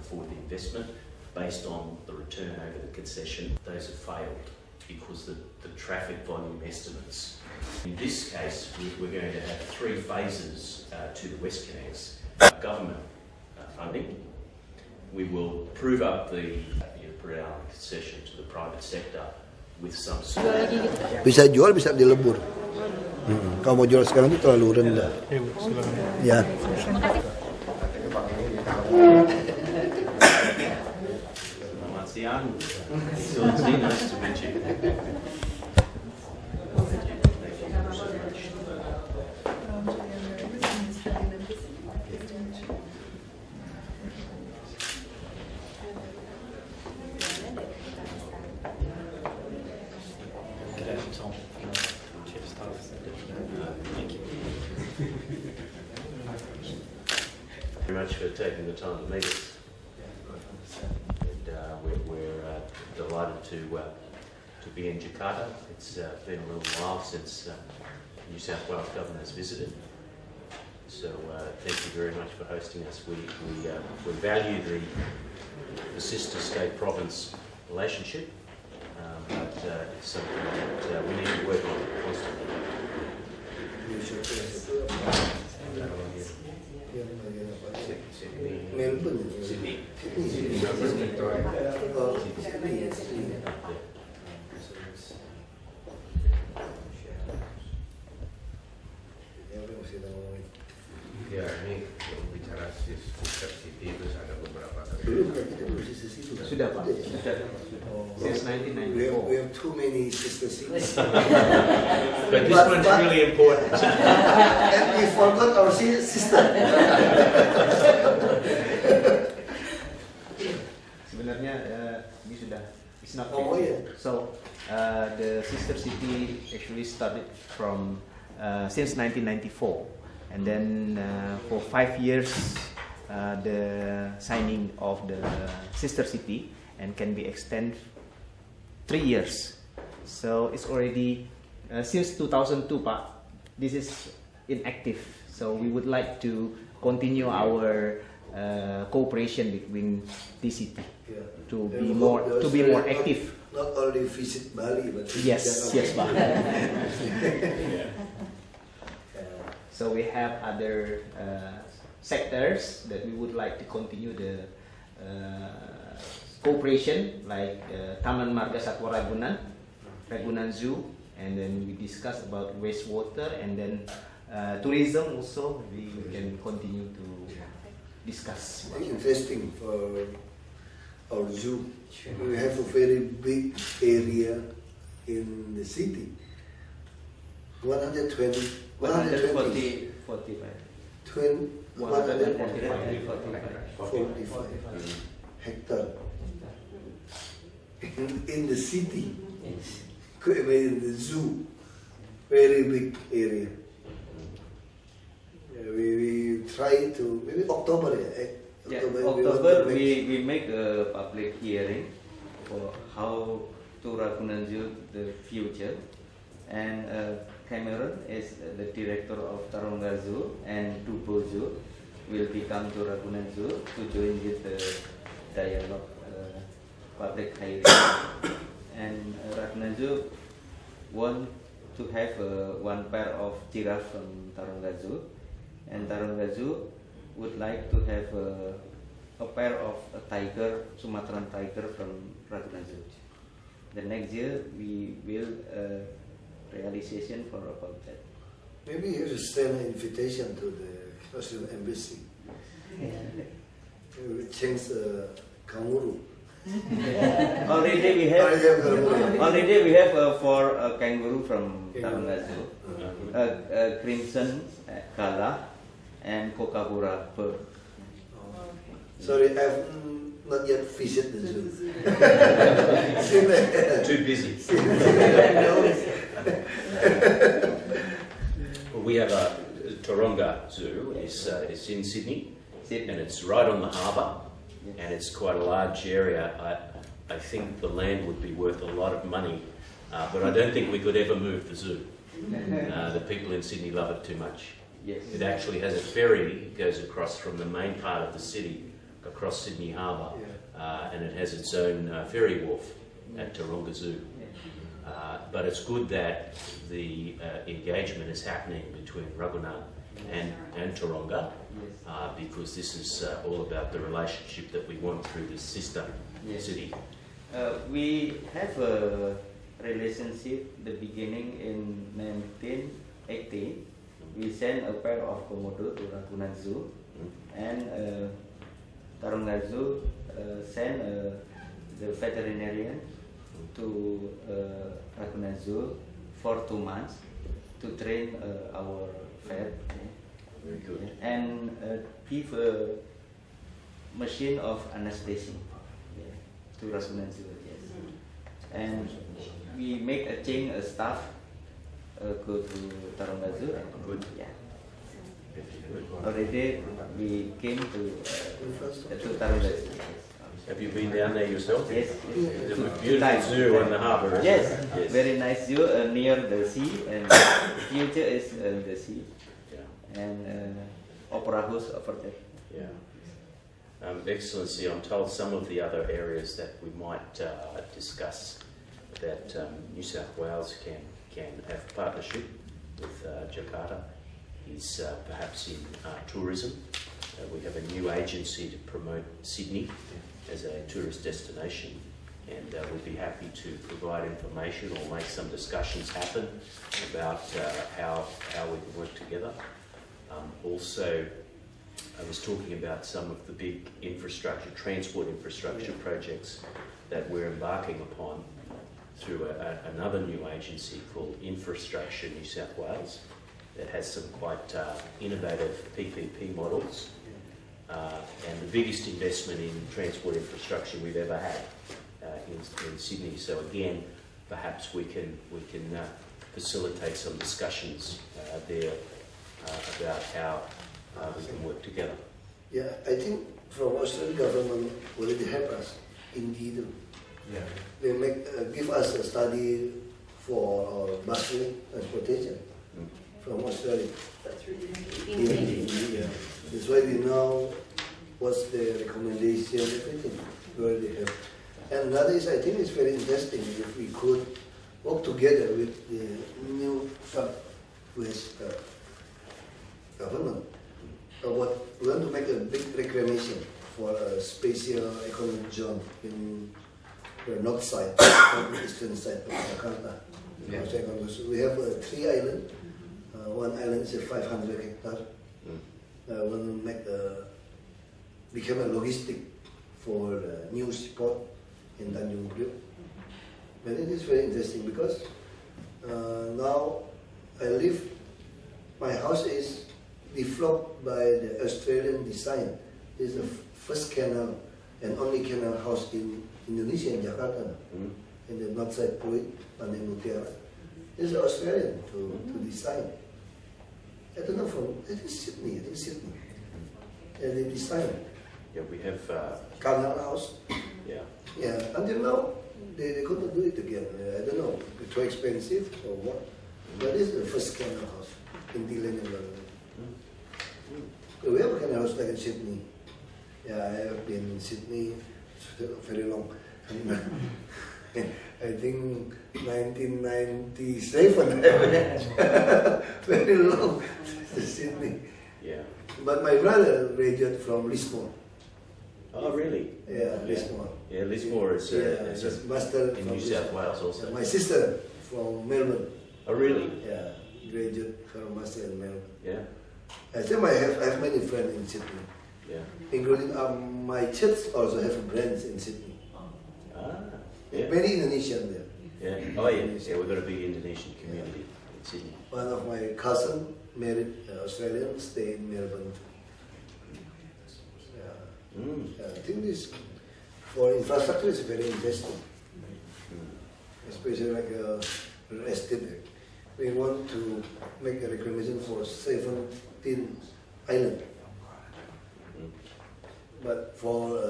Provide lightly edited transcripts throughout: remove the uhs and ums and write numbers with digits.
afford the investment based on the return over the concession. Those have failed because the traffic volume estimates. In this case, we're going to have 3 phases to the West Connects. Government funding. We will prove up the Purnama concession to the private sector with some support. Bisa jual, bisa dilebur. Kalau mau jual sekarang itu terlalu rendah. Ya. Selamat siang. Nice to meet you. Very much for taking the time to meet us. And we're delighted to be in Jakarta. It's been a little while since New South Wales government has visited. So thank you very much for hosting us. We value the sister state province relationship, but it's something that we need to work on constantly. Sydney. Ya, ini bicara sister city terus ada beberapa Sudah Pak. Since 1994. We have too many sister cities. But this one's really important. And we forgot our sister. Sebenarnya ini sudah it's not Oh yeah. So the sister city actually started from since 1994. And then for 5 years, the signing of the sister city and can be extended 3 years. So it's already since 2002, Pak. This is inactive. So we would like to continue our cooperation between this city to be more active. Not only visit Bali, but Yes, Pak. So we have other sectors that we would like to continue the cooperation, like Taman Marga Satwa Ragunan Zoo, and then we discuss about wastewater, and then tourism also we can continue to discuss. Interesting for our zoo. We have a very big area in the city. 145 hectare in the city. In the zoo, very big area. We try to maybe October. October we make a public hearing for how to Ragunan Zoo the future, and Cameron is the director of Taronga Zoo, and Tubo Zoo will become to Ragunan Zoo to join with the dialogue public hearing. And Ragunan Zoo want to have one pair of giraffe from Taronga Zoo, and Taronga Zoo would like to have a pair of a tiger, Sumatran tiger from Ragunan Zoo. The next year we will realization for about that. Maybe you should send an invitation to the Australian embassy. We change the kangaroo. Already we have for a kangaroo from Taronga Zoo, crimson gala and kookaburra bird. Sorry, I've not yet visited the zoo. Too busy. Well, we have a Taronga Zoo. It's in Sydney, and it's right on the harbour, and it's quite a large area. I think the land would be worth a lot of money, but I don't think we could ever move the zoo. The people in Sydney love it too much. Yes. It actually has a ferry that goes across from the main part of the city, across Sydney Harbour, Yeah. and it has its own ferry wharf at Taronga Zoo. But it's good that the engagement is happening between Ragunan and Taronga, because this is all about the relationship that we want through this sister city. We have a relationship the beginning in 1980. We sent a pair of Komodo to Ragunan Zoo, and Taronga Zoo sent the veterinarian to Ragunan Zoo for 2 months to train our vet. Very good. And give a machine of anesthesia to Ragunan Zoo. Yes. And we make a change a staff go to Taronga Zoo. Good. Yeah. Good. Already we came to Taronga Zoo. Have you been down there yourself? Yes. It's a beautiful zoo on the harbour, isn't Yes. it? Very nice zoo near the sea, and future is the sea, Yeah. and opera house over there. Yeah. Excellency, I'm told some of the other areas that we might discuss that New South Wales can have partnership with Jakarta is perhaps in tourism. We have a new agency to promote Sydney as a tourist destination, and we'd be happy to provide information or make some discussions happen about how we can work together. Also, I was talking about some of the big infrastructure, transport infrastructure projects that we're embarking upon through another new agency called Infrastructure New South Wales that has some quite innovative PPP models. And the biggest investment in transport infrastructure we've ever had in Sydney. So again, perhaps we can facilitate some discussions there about how we can work together. Yeah, I think from Australian government already help us indeed. Yeah. They give us a study for our Basuki transportation from Australia. That's really Yeah. That's why we know what's the recommendation, everything. We already have. And another is, I think it's very interesting if we could work together with the new Southwest government. We want to make a big reclamation for a spatial economic zone in the north side, the eastern side of Jakarta. Yeah. We have 3 islands. One island is 500 hectares. We want to make become a logistic for new port in Tanjung Priok. And it is very interesting because now I live, my house is developed by the Australian design. It's the first canal and only canal house in Indonesia, in Jakarta, in the north side Pluit, Pantai Mutiara. It's Australian to design. I don't know from, I think Sydney. And they design. Yeah, we have. Canal house. Yeah. Yeah, until now, they couldn't do it again. I don't know, too expensive or what. But this is the first canal house in the land environment. We have a canal house like in Sydney. Yeah, I have been in Sydney very long. I think 1997. Very long to Sydney. Yeah. But my brother graduated from Lismore. Oh, really? Yeah, Lismore. Yeah, Lismore is His master in from New South Wales also. My sister from Melbourne. Oh, really? Yeah, graduate from master in Melbourne. Yeah. I think I have many friends in Sydney, Yeah. including my church also have brands in Sydney. Ah. Yeah. Many Indonesian there. Yeah. Oh, yeah. Yeah, we've got a big Indonesian community in Sydney. One of my cousin married Australian, stayed in Melbourne. Yeah, I think this for infrastructure is very interesting, especially like real estate. We want to make a reclamation for 17 islands, but for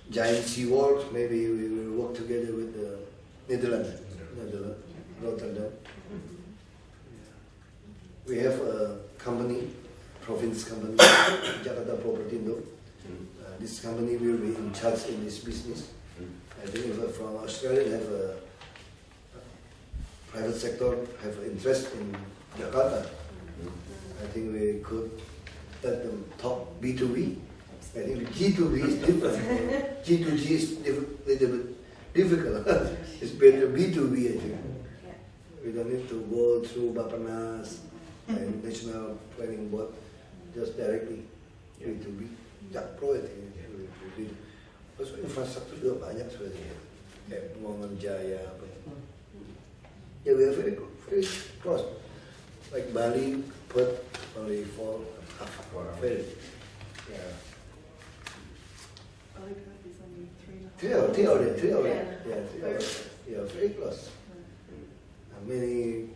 giant seawall, maybe we will work together with the Netherlands, Rotterdam. We have a company, province company, Jakarta Property Indo. this company will be in charge in this business. I think if from Australia have a private sector have interest in Jakarta, I think we could let them talk B2B. I think G2B is different. G2G is little bit difficult. It's better B2B, I think. We don't need to go through Bapanas and National Planning Board, just directly B2B. Jakpro itu. Terus infrastruktur juga banyak sebenarnya. Kayak Mongon Jaya apa. Yeah, we are very close. Like Bali, Perth, only 4 ferry. Yeah. Bali Perth is only 3.5. 3 hours. Yeah. Yeah, 3 hours. Yeah, very close. Many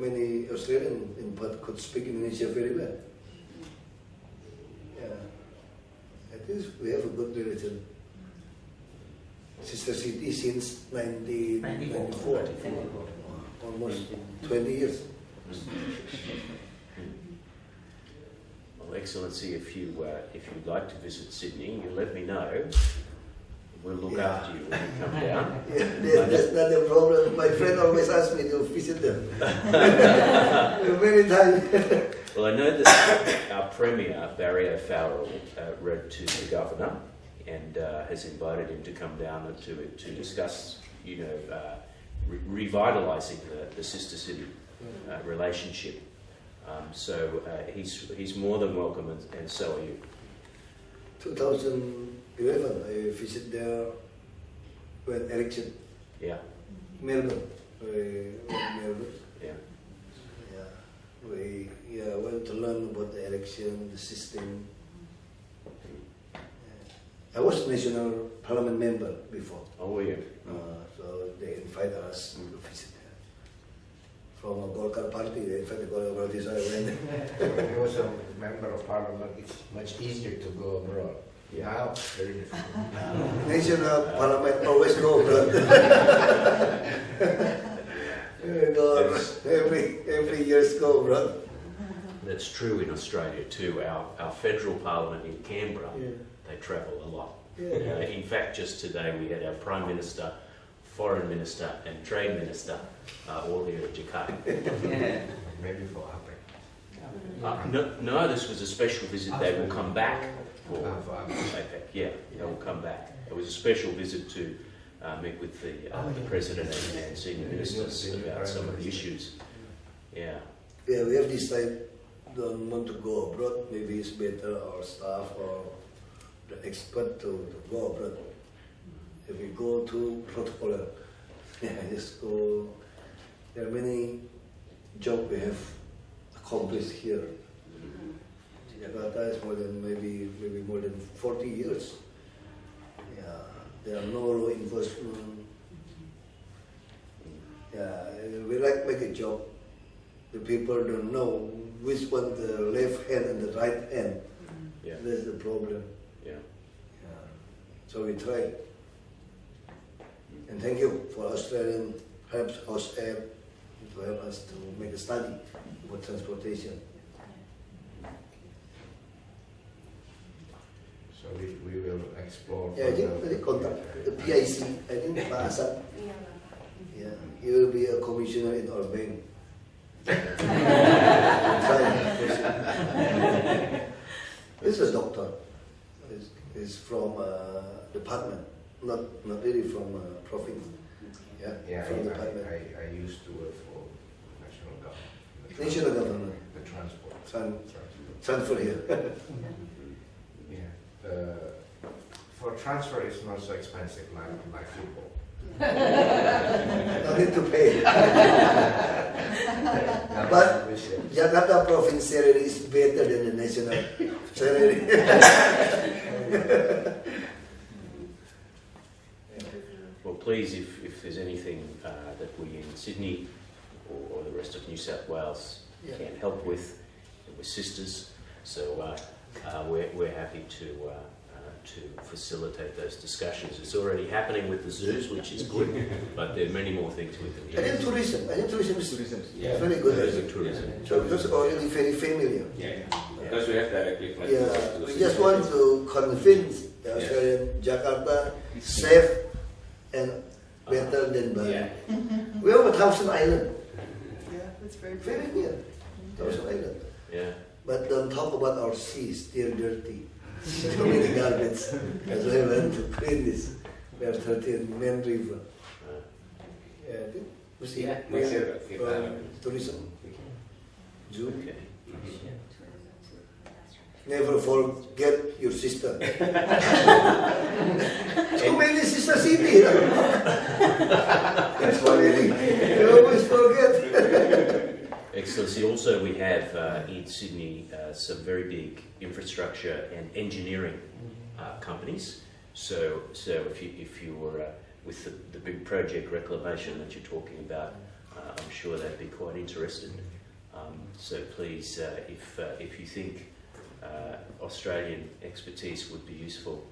many Australian in Perth could speak Indonesia very well. Yeah, at least we have a good relation. Sister city since 1994, almost 20 years. Well, Excellency, if you'd like to visit Sydney, you let me know. We'll look after you when you come down. Yeah, that's not a problem. My friend always asks me to visit them. Many times. Well, I know that our Premier, Barry O'Farrell, wrote to the Governor and has invited him to come down and to discuss, revitalising the sister city relationship. So he's more than welcome, and so are you. 2011, I visited there when election. Yeah. Melbourne. Melbourne. Yeah. We went to learn about the election, the system. I was national parliament member before. Oh, were you? So they invited us to visit there. From a Golkar party, they invited the Golkar party, so I went. When he was a member of parliament, it's much easier to go abroad. Yeah. Now, very difficult. National parliament always go abroad. Every year go abroad. That's true in Australia too. Our federal parliament in Canberra, they travel a lot. Yeah. In fact, just today we had our Prime Minister, Foreign Minister and Trade Minister all here at Jakarta. Maybe for APEC. No, this was a special visit. They will come back for for APEC. Yeah, they will come back. It was a special visit to meet with the President and senior ministers about some of the issues. Yeah. Yeah, we have decided don't want to go abroad. Maybe it's better our staff or the expert to go abroad. If we go to protocoler, just go. There are many jobs we have accomplished here. Jakarta is maybe more than 40 years. Yeah, there are no law enforcement. Yeah, we like make a job. The people don't know which one the left hand and the right hand. Yeah. That's the problem. Yeah. Yeah. So we try. And thank you for Australian helps us to help us to make a study for transportation. So we will explore. Yeah, I think contact the PIC. I think Pak Asad. Yeah, he will be a commissioner in our bank. He's a doctor. He's from department, not really from province. Yeah, from department. I used to work for national government. National government. The transport. Transfer here. Yeah. For transfer, it's not so expensive like football. No need to pay. But Jakarta province salary is better than the national salary. Well, please, if there's anything that we in Sydney or the rest of New South Wales can help with, we're sisters, so we're happy to facilitate those discussions. It's already happening with the zoos, which is good, but there are many more things we can do. And then tourism. I think tourism is Yeah, very good. very good tourism. So it's already very familiar. Yeah. Because we have directly flight. Yeah, we just want to convince the Australian Jakarta safe and better than Bali. Yeah. We have 1,000 islands, Yeah, that's very very near, 1,000 islands. Yeah. But don't talk about our seas, still dirty. Too many garbage. That's why we want to clean this. We are 13 main river. Yeah, mesti Yeah, next year kita tourism. Zoo. Okay. Never forget your sister. Too many sister city. That's why you always forget. Excellency, also we have in Sydney some very big infrastructure and engineering companies. So if you were with the big project reclamation that you're talking about, I'm sure they'd be quite interested. So please, if you think Australian expertise would be useful,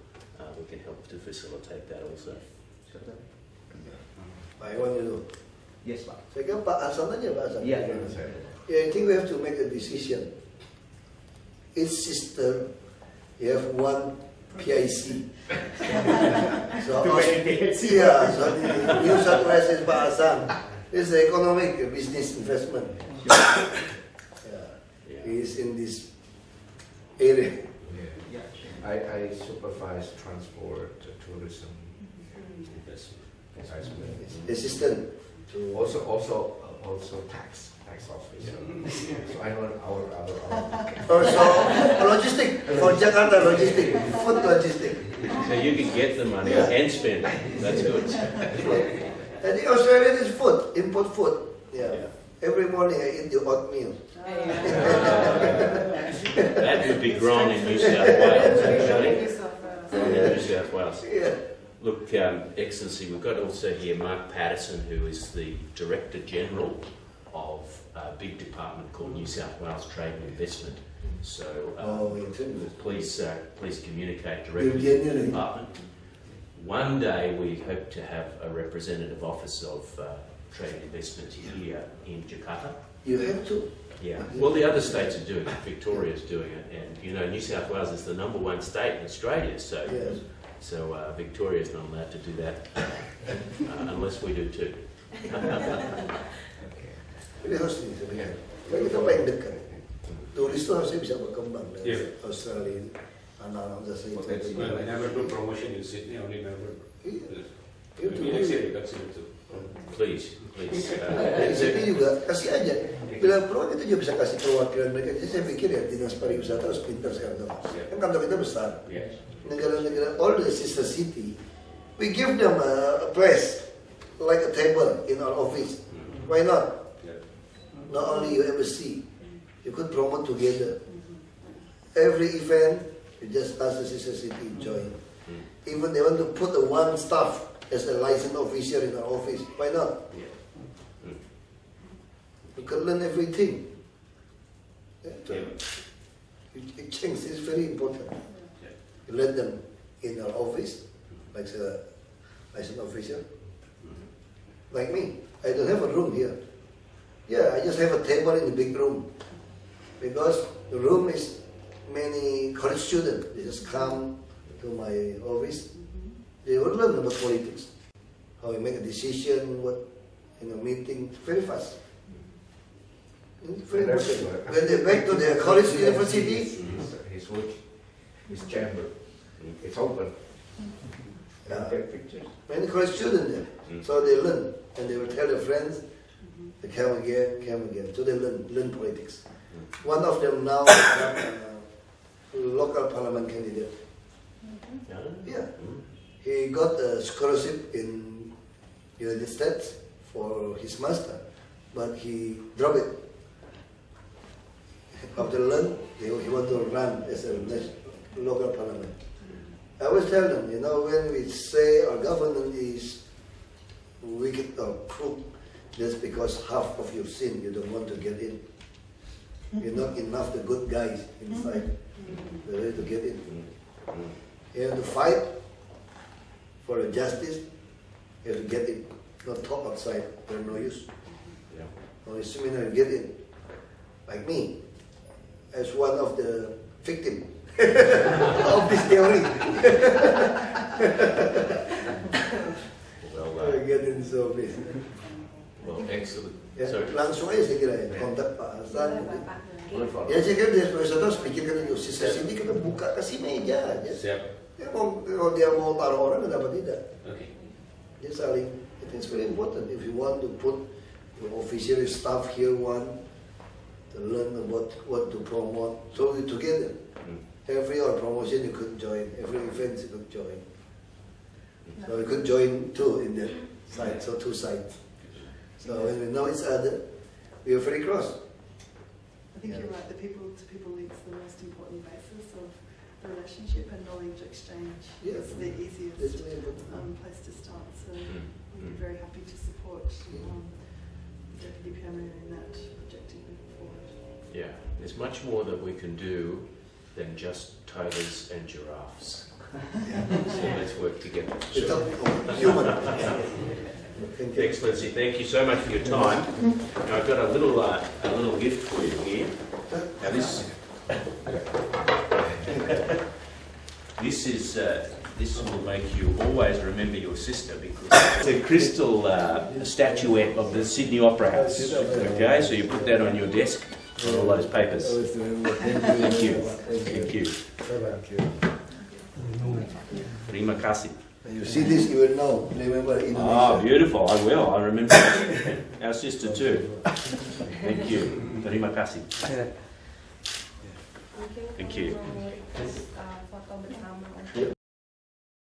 we can help to facilitate that also. I want to know. Yes, Pak. Saya kira Pak Hasan aja, Pak Hasan. Yeah. Yeah, I think we have to make a decision. Each sister, you have one PIC. So, yeah, so the New South Wales is Pak Hasan. It's the economic business investment. Yeah. He's in this area. I supervise transport, tourism, investment. Assistant. Also tax officer. So I know our Also, logistic for Jakarta, logistic, food logistic. So you can get the money and spend it. That's good. I think Australia is food, import food. Yeah. Every morning I eat the oatmeal. That would be grown in New South Wales, actually. Grown in New South Wales. Yeah. Look, Excellency, we've got also here Mark Patterson, who is the Director General of a big department called New South Wales Trade and Investment. So please communicate directly with the department. One day we hope to have a representative office of trade and investment here in Jakarta. You have to. Yeah. Well, the other states are doing it. Victoria's doing it, and you know, New South Wales is the #1 state in Australia. So, Yes. Victoria's not allowed to do that unless we do too. Ini harus ini sebenarnya. Kalau kita paling dekat, turis itu harusnya bisa berkembang dari Australia, anak-anak jasa itu. Well, I never do promotion in Sydney, only Melbourne. Iya. Maybe next year we consider too. Please. Di sini juga kasih aja. Bila perlu kita juga bisa kasih perwakilan mereka. Jadi saya pikir ya dinas pariwisata harus pintar sekarang. Kan kantor kita besar. Yes. Negara-negara, all the sister city, we give them a place, like a table in our office. Why not? Yeah. Not only you embassy, you could promote together. Every event, you just ask the sister city join. Even they want to put the one staff as a licensed officer in our office. Why not? You can learn everything. It changes. It's very important. You let them in our office, like a licensed officer. Like me, I don't have a room here. Yeah, I just have a table in the big room because the room is many college students. They just come to my office. They will learn about politics, how you make a decision, what in a meeting, very fast. Very important. When they back to their college university, his chamber, it's open. Take pictures. many college students there, so they learn and they will tell their friends, they come again. So they learn politics. One of them now local parliament candidate. Yeah. He got a scholarship in United States for his master, but he dropped it. After learn, he want to run as a local parliament. I always tell them, you know, when we say our government is wicked or crooked, that's because half of your sin you don't want to get in. You're not enough the good guys inside. The way to get in. You have to fight for the justice. You have to get in. Not talk outside. There's no use. Only seminar you get in. Like me. as one of the victims of this theory. Well, Get in service. well, excellent. Ya, So, langsung aja saya kira ya, kontak Pak Hasan. Boleh follow. Ya saya kira dia sebenarnya pikirkan itu sisa sini kita buka kasih meja aja. Siap. Ya, kalau dia mau taruh orang dapat tidak. Oke. Dia saling. It is very important if you want to put your official staff here one to learn about what to promote. So we together. Every promotion you could join, every event you could join. So we could join two in the side, so two sides. So when we know each other, we are very close. I think you're right, the people-to-people link's the most important basis of the relationship, and knowledge exchange Yeah. is the That's easiest very important. place to start. So we'd be very happy to support Deputy Purnama in that objective moving forward. yeah, there's much more that we can do than just tigers and giraffes. So let's work together. It's a human. Thank you. Excellency, thank you so much for your time. Now, I've got a little gift for you here. Now this will make you always remember your sister, because it's a crystal statuette of the Sydney Opera House. Okay, so you put that on your desk with all those papers. Thank you. Thank you. Terima kasih. When you see this, you will know. Remember Indonesia. Ah, beautiful. I will. I remember our sister too. Thank you. Terima kasih. Mungkin Thank you. kalau mau request foto bersama